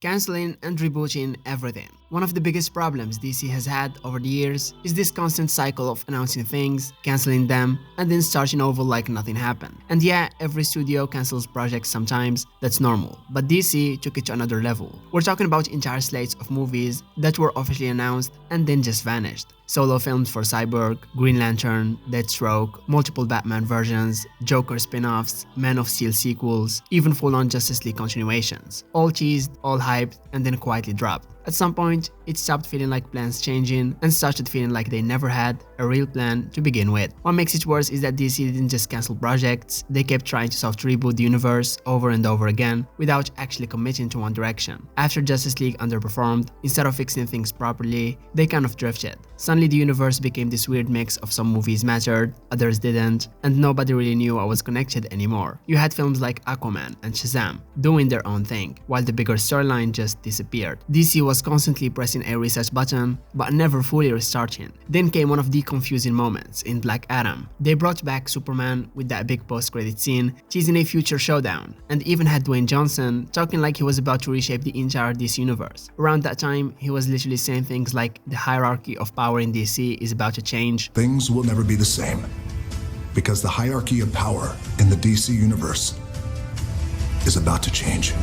canceling and rebooting everything. One of the biggest problems DC has had over the years is this constant cycle of announcing things, canceling them, and then starting over like nothing happened. And yeah, every studio cancels projects sometimes, that's normal, but DC took it to another level. We're talking about entire slates of movies that were officially announced and then just vanished. Solo films for Cyborg, Green Lantern, Deathstroke, multiple Batman versions, Joker spin-offs, Man of Steel sequels, even full-on Justice League continuations. All teased, all hyped, and then quietly dropped. At some point, it stopped feeling like plans changing and started feeling like they never had a real plan to begin with. What makes it worse is that DC didn't just cancel projects, they kept trying to soft reboot the universe over and over again without actually committing to one direction. After Justice League underperformed, instead of fixing things properly, they kind of drifted. Suddenly the universe became this weird mix of some movies mattered, others didn't, and nobody really knew what was connected anymore. You had films like Aquaman and Shazam doing their own thing, while the bigger storyline just disappeared. DC was constantly pressing a reset button, but never fully restarting. Then came one of the confusing moments in Black Adam. They brought back Superman with that big post-credit scene, teasing a future showdown, and even had Dwayne Johnson talking like he was about to reshape the entire DC universe. Around that time, he was literally saying things like the hierarchy of power in DC is about to change. Things will never be the same, because the hierarchy of power in the DC universe is about to change.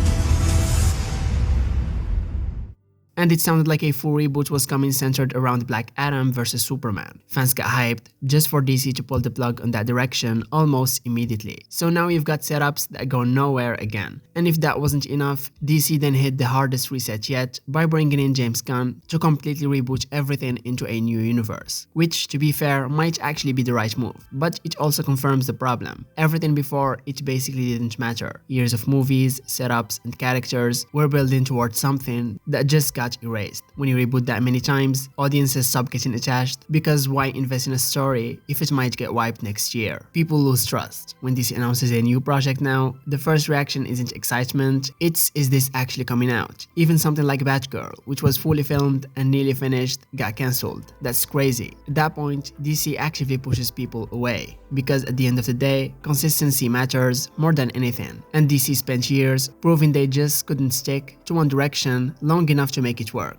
And it sounded like a full reboot was coming centered around Black Adam versus Superman. Fans got hyped just for DC to pull the plug on that direction almost immediately. So now you've got setups that go nowhere again. And if that wasn't enough, DC then hit the hardest reset yet by bringing in James Gunn to completely reboot everything into a new universe. Which, to be fair, might actually be the right move, but it also confirms the problem. Everything before it basically didn't matter. Years of movies, setups, and characters were building towards something that just got erased. When you reboot that many times, audiences stop getting attached because why invest in a story if it might get wiped next year? People lose trust. When DC announces a new project now, the first reaction isn't excitement, it's is this actually coming out? Even something like Batgirl, which was fully filmed and nearly finished, got cancelled. That's crazy. At that point, DC actively pushes people away because at the end of the day, consistency matters more than anything. And DC spent years proving they just couldn't stick to one direction long enough to make it work.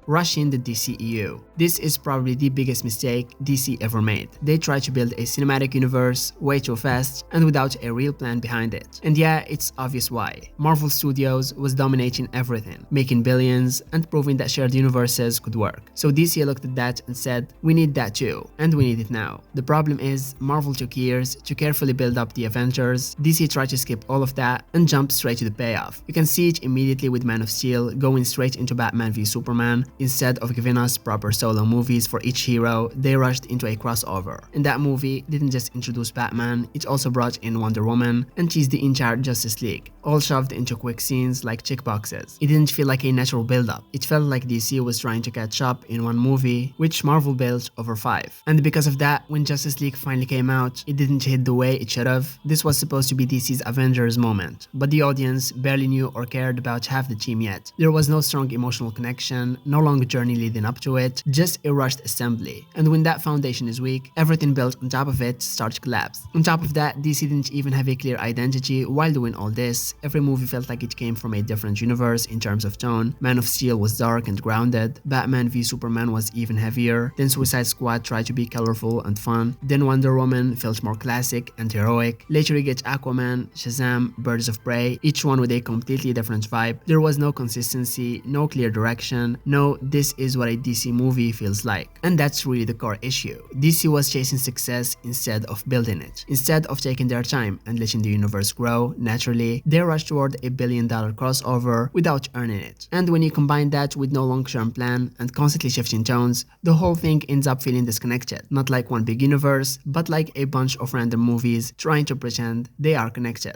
Rushing the DCEU. This is probably the biggest mistake DC ever made. They tried to build a cinematic universe way too fast and without a real plan behind it. And yeah, it's obvious why. Marvel Studios was dominating everything, making billions and proving that shared universes could work. So DC looked at that and said, we need that too, and we need it now. The problem is, Marvel took years to carefully build up the Avengers. DC tried to skip all of that and jump straight to the payoff. You can see it immediately with Man of Steel going straight into Batman v Superman. Instead of giving us proper solo movies for each hero, they rushed into a crossover. And that movie didn't just introduce Batman, it also brought in Wonder Woman and teased the entire Justice League, all shoved into quick scenes like checkboxes. It didn't feel like a natural build-up. It felt like DC was trying to catch up in one movie, which Marvel built over 5. And because of that, when Justice League finally came out, it didn't hit the way it should have. This was supposed to be DC's Avengers moment, but the audience barely knew or cared about half the team yet. There was no strong emotional connection, no long journey leading up to it, just a rushed assembly. And when that foundation is weak, everything built on top of it starts to collapse. On top of that, DC didn't even have a clear identity while doing all this. Every movie felt like it came from a different universe in terms of tone. Man of Steel was dark and grounded, Batman v Superman was even heavier, then Suicide Squad tried to be colorful and fun, then Wonder Woman felt more classic and heroic. Later you get Aquaman, Shazam, Birds of Prey, each one with a completely different vibe. There was no consistency, no clear direction, no this is what a DC movie feels like. And that's really the core issue. DC was chasing success instead of building it. Instead of taking their time and letting the universe grow naturally, they rushed toward a billion-dollar crossover without earning it. And when you combine that with no long-term plan and constantly shifting tones, the whole thing ends up feeling disconnected. Not like one big universe, but like a bunch of random movies trying to pretend they are connected.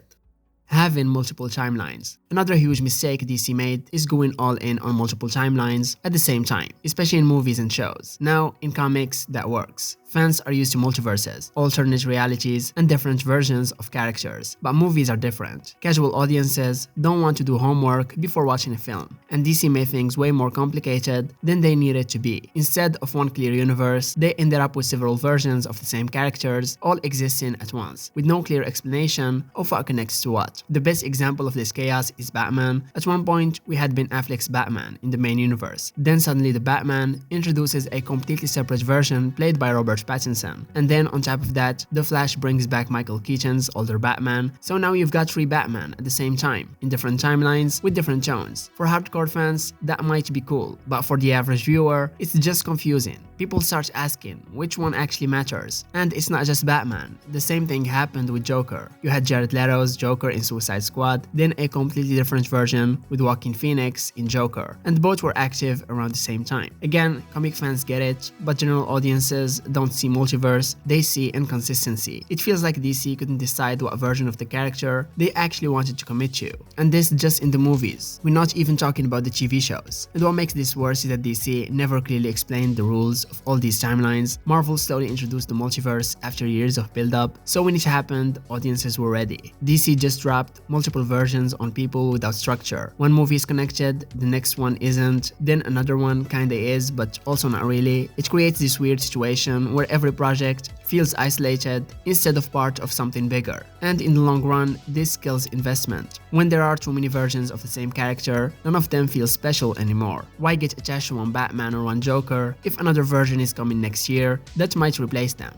Having multiple timelines. Another huge mistake DC made is going all in on multiple timelines at the same time, especially in movies and shows. Now, in comics, that works. Fans are used to multiverses, alternate realities, and different versions of characters, but movies are different. Casual audiences don't want to do homework before watching a film, and DC made things way more complicated than they needed to be. Instead of one clear universe, they ended up with several versions of the same characters all existing at once, with no clear explanation of what connects to what. The best example of this chaos is Batman. At one point, we had Ben Affleck's Batman in the main universe. Then suddenly the Batman introduces a completely separate version played by Robert Pattinson. And then on top of that, The Flash brings back Michael Keaton's older Batman. So now you've got 3 Batman at the same time, in different timelines with different tones. For hardcore fans, that might be cool, but for the average viewer, it's just confusing. People start asking which one actually matters. And it's not just Batman. The same thing happened with Joker. You had Jared Leto's Joker in Suicide Squad, then a completely different version with Joaquin Phoenix in Joker, and both were active around the same time. Again, comic fans get it, but general audiences don't see multiverse, they see inconsistency. It feels like DC couldn't decide what version of the character they actually wanted to commit to. And this just in the movies. We're not even talking about the TV shows. And what makes this worse is that DC never clearly explained the rules of all these timelines. Marvel slowly introduced the multiverse after years of build-up, so when it happened, audiences were ready. DC just dropped multiple versions on people without structure. One movie is connected, the next one isn't, then another one kinda is, but also not really. It creates this weird situation where every project feels isolated instead of part of something bigger. And in the long run, this kills investment. When there are too many versions of the same character, none of them feel special anymore. Why get attached to one Batman or one Joker if another version is coming next year that might replace them?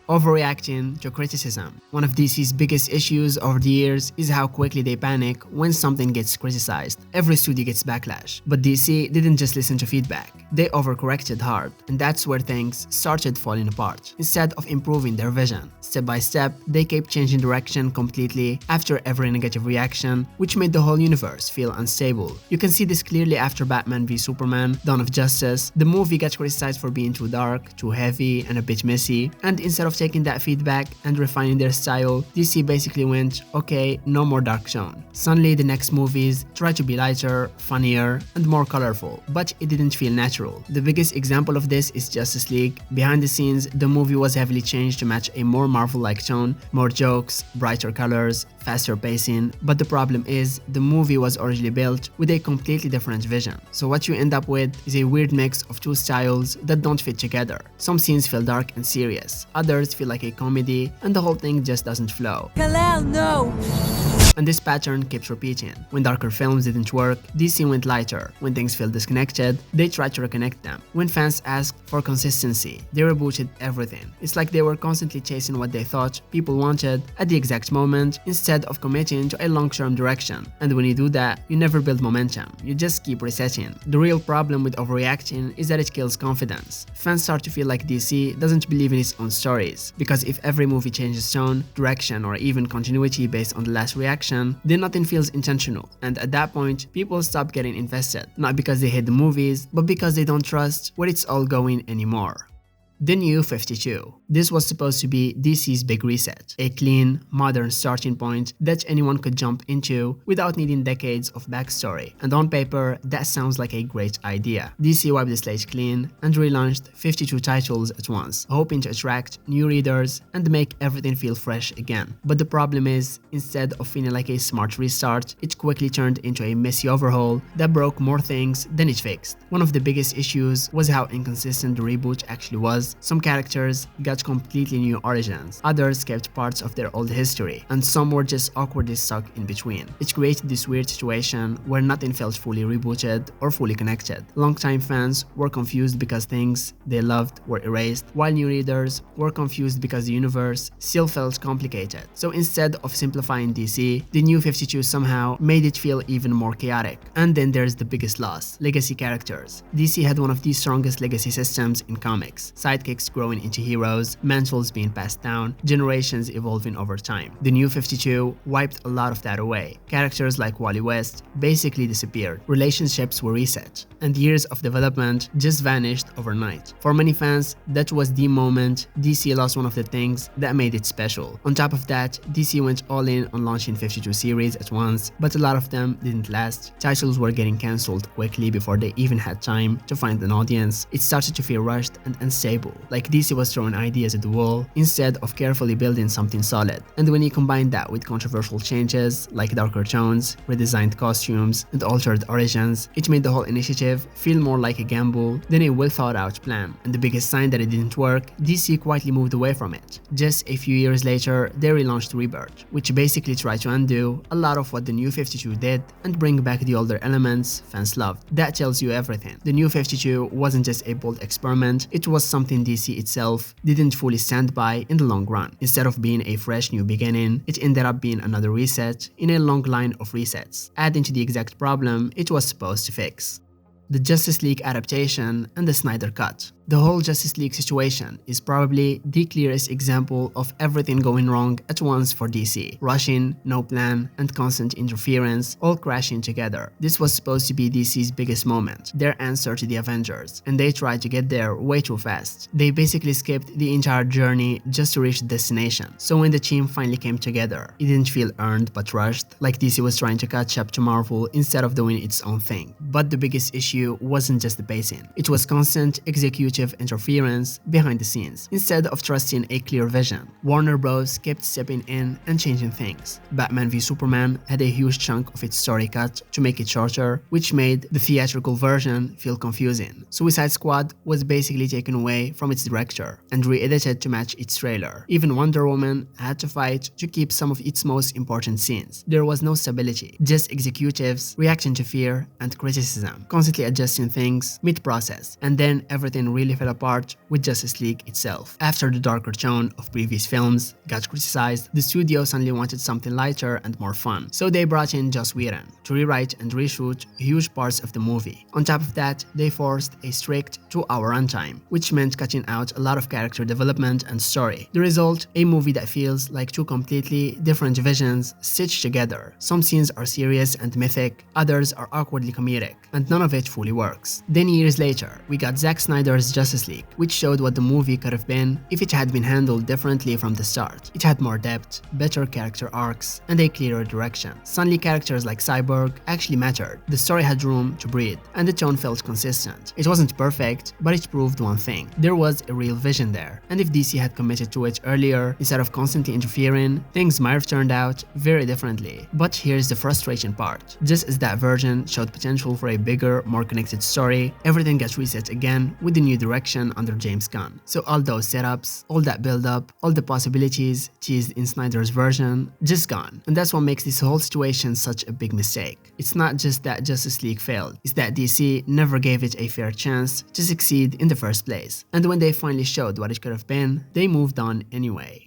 Overreacting to criticism. One of DC's biggest issues over the years is how quickly they panic when something gets criticized. Every studio gets backlash, but DC didn't just listen to feedback. They overcorrected hard, and that's where things started falling apart. Instead of improving their vision, step by step, they kept changing direction completely after every negative reaction, which made the whole universe feel unstable. You can see this clearly after Batman v Superman: Dawn of Justice. The movie got criticized for being too dark, too heavy, and a bit messy, and instead of taking that feedback and refining their style, DC basically went, okay, no more dark tone. Suddenly the next movies tried to be lighter, funnier, and more colorful, but it didn't feel natural. The biggest example of this is Justice League. Behind the scenes, the movie was heavily changed to match a more Marvel-like tone, more jokes, brighter colors, faster pacing, but the problem is the movie was originally built with a completely different vision. So what you end up with is a weird mix of two styles that don't fit together. Some scenes feel dark and serious, others feel like a comedy, and the whole thing just doesn't flow. Kalel, no! And this pattern keeps repeating. When darker films didn't work, DC went lighter. When things feel disconnected, they tried to reconnect them. When fans asked for consistency, they rebooted everything. It's like they were constantly chasing what they thought people wanted at the exact moment instead of committing to a long-term direction. And when you do that, you never build momentum. You just keep resetting. The real problem with overreacting is that it kills confidence. Fans start to feel like DC doesn't believe in its own stories, because if every movie changes tone, direction, or even continuity based on the last reaction, then nothing feels intentional, and at that point, people stop getting invested, not because they hate the movies, but because they don't trust where it's all going anymore. The New 52. This was supposed to be DC's big reset, a clean, modern starting point that anyone could jump into without needing decades of backstory. And on paper, that sounds like a great idea. DC wiped the slate clean and relaunched 52 titles at once, hoping to attract new readers and make everything feel fresh again. But the problem is, instead of feeling like a smart restart, it quickly turned into a messy overhaul that broke more things than it fixed. One of the biggest issues was how inconsistent the reboot actually was. Some characters got completely new origins, others kept parts of their old history, and some were just awkwardly stuck in between. It created this weird situation where nothing felt fully rebooted or fully connected. Longtime fans were confused because things they loved were erased, while new readers were confused because the universe still felt complicated. So instead of simplifying DC, the New 52 somehow made it feel even more chaotic. And then there's the biggest loss: legacy characters. DC had one of the strongest legacy systems in comics. Sidekicks growing into heroes, mantles being passed down, generations evolving over time. The New 52 wiped a lot of that away. Characters like Wally West basically disappeared, relationships were reset, and years of development just vanished overnight. For many fans, that was the moment DC lost one of the things that made it special. On top of that, DC went all in on launching 52 series at once, but a lot of them didn't last. Titles were getting cancelled quickly before they even had time to find an audience. It started to feel rushed and unstable. powerful, like DC was throwing ideas at the wall instead of carefully building something solid. And when you combine that with controversial changes like darker tones, redesigned costumes, and altered origins, it made the whole initiative feel more like a gamble than a well thought out plan. And the biggest sign that it didn't work, DC quietly moved away from it. Just a few years later, they relaunched Rebirth, which basically tried to undo a lot of what the New 52 did and bring back the older elements fans loved. That tells you everything. The New 52 wasn't just a bold experiment, it was something DC itself didn't fully stand by in the long run. Instead of being a fresh new beginning, it ended up being another reset in a long line of resets, adding to the exact problem it was supposed to fix: the Justice League adaptation and the Snyder Cut. The whole Justice League situation is probably the clearest example of everything going wrong at once for DC. Rushing, no plan, and constant interference all crashing together. This was supposed to be DC's biggest moment, their answer to the Avengers, and they tried to get there way too fast. They basically skipped the entire journey just to reach the destination. So when the team finally came together, it didn't feel earned but rushed, like DC was trying to catch up to Marvel instead of doing its own thing. But the biggest issue wasn't just the pacing, it was constant executive interference behind the scenes. Instead of trusting a clear vision, Warner Bros. Kept stepping in and changing things. Batman v Superman had a huge chunk of its story cut to make it shorter, which made the theatrical version feel confusing. Suicide Squad was basically taken away from its director and re-edited to match its trailer. Even Wonder Woman had to fight to keep some of its most important scenes. There was no stability, just executives reacting to fear and criticism, constantly adjusting things mid-process, and then everything really fell apart with Justice League itself. After the darker tone of previous films got criticized, the studio suddenly wanted something lighter and more fun, so they brought in Joss Whedon to rewrite and reshoot huge parts of the movie. On top of that, they forced a strict 2-hour runtime, which meant cutting out a lot of character development and story. The result, a movie that feels like two completely different visions stitched together. Some scenes are serious and mythic, others are awkwardly comedic, and none of it fully works. Then years later, we got Zack Snyder's Justice League, which showed what the movie could have been if it had been handled differently from the start. It had more depth, better character arcs, and a clearer direction. Suddenly characters like Cyborg actually mattered, the story had room to breathe, and the tone felt consistent. It wasn't perfect, but it proved one thing: there was a real vision there, and if DC had committed to it earlier instead of constantly interfering, things might have turned out very differently. But here's the frustrating part: just as that version showed potential for a bigger, more connected story, everything gets reset again with the new direction under James Gunn. So all those setups, all that build-up, all the possibilities teased in Snyder's version, just gone. And that's what makes this whole situation such a big mistake. It's not just that Justice League failed, it's that DC never gave it a fair chance to succeed in the first place. And when they finally showed what it could have been, they moved on anyway.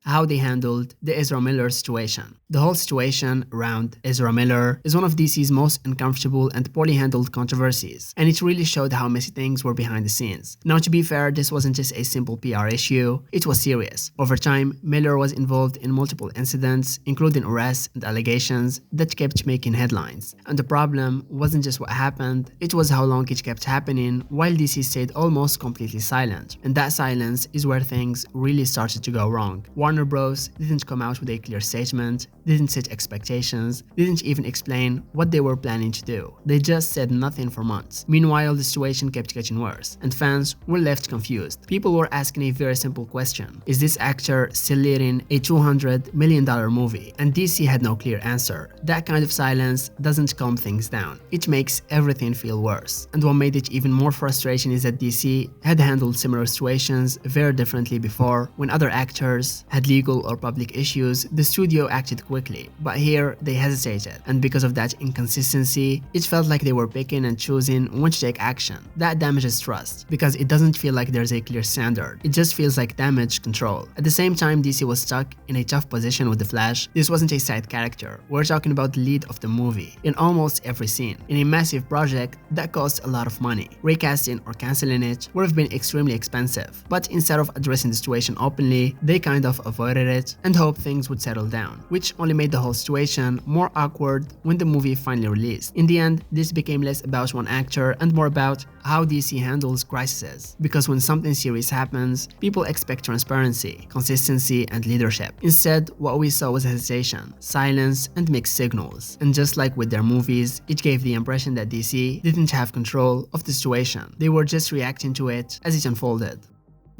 How they handled the Ezra Miller situation. The whole situation around Ezra Miller is one of DC's most uncomfortable and poorly handled controversies, and it really showed how messy things were behind the scenes. Now, to be fair, this wasn't just a simple PR issue, it was serious. Over time, Miller was involved in multiple incidents, including arrests and allegations that kept making headlines. And the problem wasn't just what happened, it was how long it kept happening while DC stayed almost completely silent. And that silence is where things really started to go wrong. Warner Bros. Didn't come out with a clear statement, didn't set expectations, didn't even explain what they were planning to do. They just said nothing for months. Meanwhile, the situation kept getting worse, and fans were left confused. People were asking a very simple question: is this actor still leading a $200 million movie? And DC had no clear answer. That kind of silence doesn't calm things down. It makes everything feel worse. And what made it even more frustrating is that DC had handled similar situations very differently before. When other actors had legal or public issues, the studio acted quickly, but here they hesitated, and because of that inconsistency, it felt like they were picking and choosing when to take action. That damages trust, because it doesn't feel like there's a clear standard, it just feels like damaged control. At the same time, DC was stuck in a tough position with The Flash. This wasn't a side character, we're talking about the lead of the movie, in almost every scene, in a massive project that cost a lot of money. Recasting or cancelling it would have been extremely expensive, but instead of addressing the situation openly, they kind of avoided it and hoped things would settle down, which only made the whole situation more awkward when the movie finally released. In the end, this became less about one actor and more about how DC handles crises, because when something serious happens, people expect transparency, consistency, and leadership. Instead, what we saw was hesitation, silence, and mixed signals. And just like with their movies, it gave the impression that DC didn't have control of the situation. They were just reacting to it as it unfolded.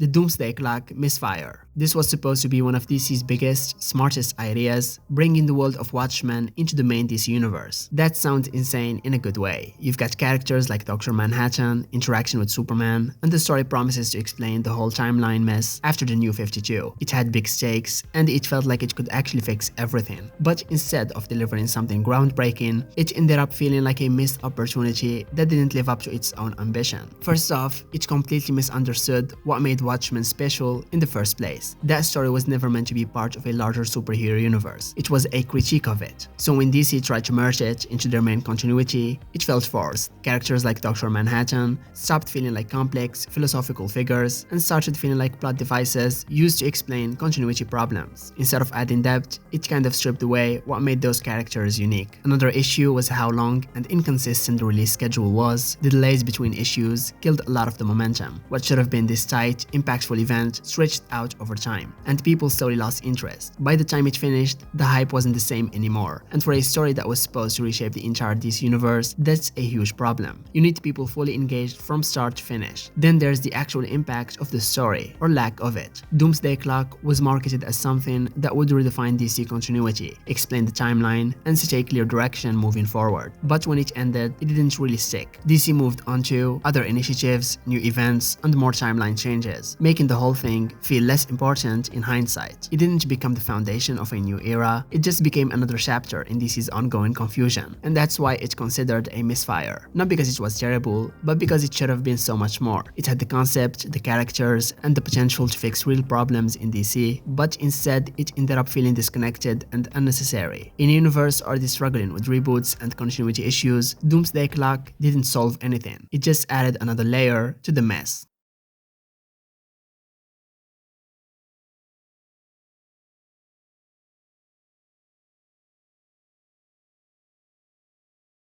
the Doomsday Clock misfire. This was supposed to be one of DC's biggest, smartest ideas, bringing the world of Watchmen into the main DC universe. That sounds insane in a good way. You've got characters like Dr. Manhattan, interaction with Superman, and the story promises to explain the whole timeline mess after the New 52. It had big stakes, and it felt like it could actually fix everything. But instead of delivering something groundbreaking, it ended up feeling like a missed opportunity that didn't live up to its own ambition. First off, it completely misunderstood what made Watchmen special in the first place. That story was never meant to be part of a larger superhero universe. It was a critique of it. So when DC tried to merge it into their main continuity, it felt forced. Characters like Dr. Manhattan stopped feeling like complex, philosophical figures and started feeling like plot devices used to explain continuity problems. Instead of adding depth, it kind of stripped away what made those characters unique. Another issue was how long and inconsistent the release schedule was. The delays between issues killed a lot of the momentum. What should have been this tight, impactful event stretched out over time, and people slowly lost interest. By the time it finished, the hype wasn't the same anymore, and for a story that was supposed to reshape the entire DC universe, that's a huge problem. You need people fully engaged from start to finish. Then there's the actual impact of the story, or lack of it. Doomsday Clock was marketed as something that would redefine DC continuity, explain the timeline, and set a clear direction moving forward. But when it ended, it didn't really stick. DC moved on to other initiatives, new events, and more timeline changes, making the whole thing feel less important in hindsight. It didn't become the foundation of a new era, it just became another chapter in DC's ongoing confusion, and that's why it's considered a misfire. Not because it was terrible, but because it should have been so much more. It had the concept, the characters, and the potential to fix real problems in DC, but instead it ended up feeling disconnected and unnecessary. In a universe already struggling with reboots and continuity issues, Doomsday Clock didn't solve anything. It just added another layer to the mess.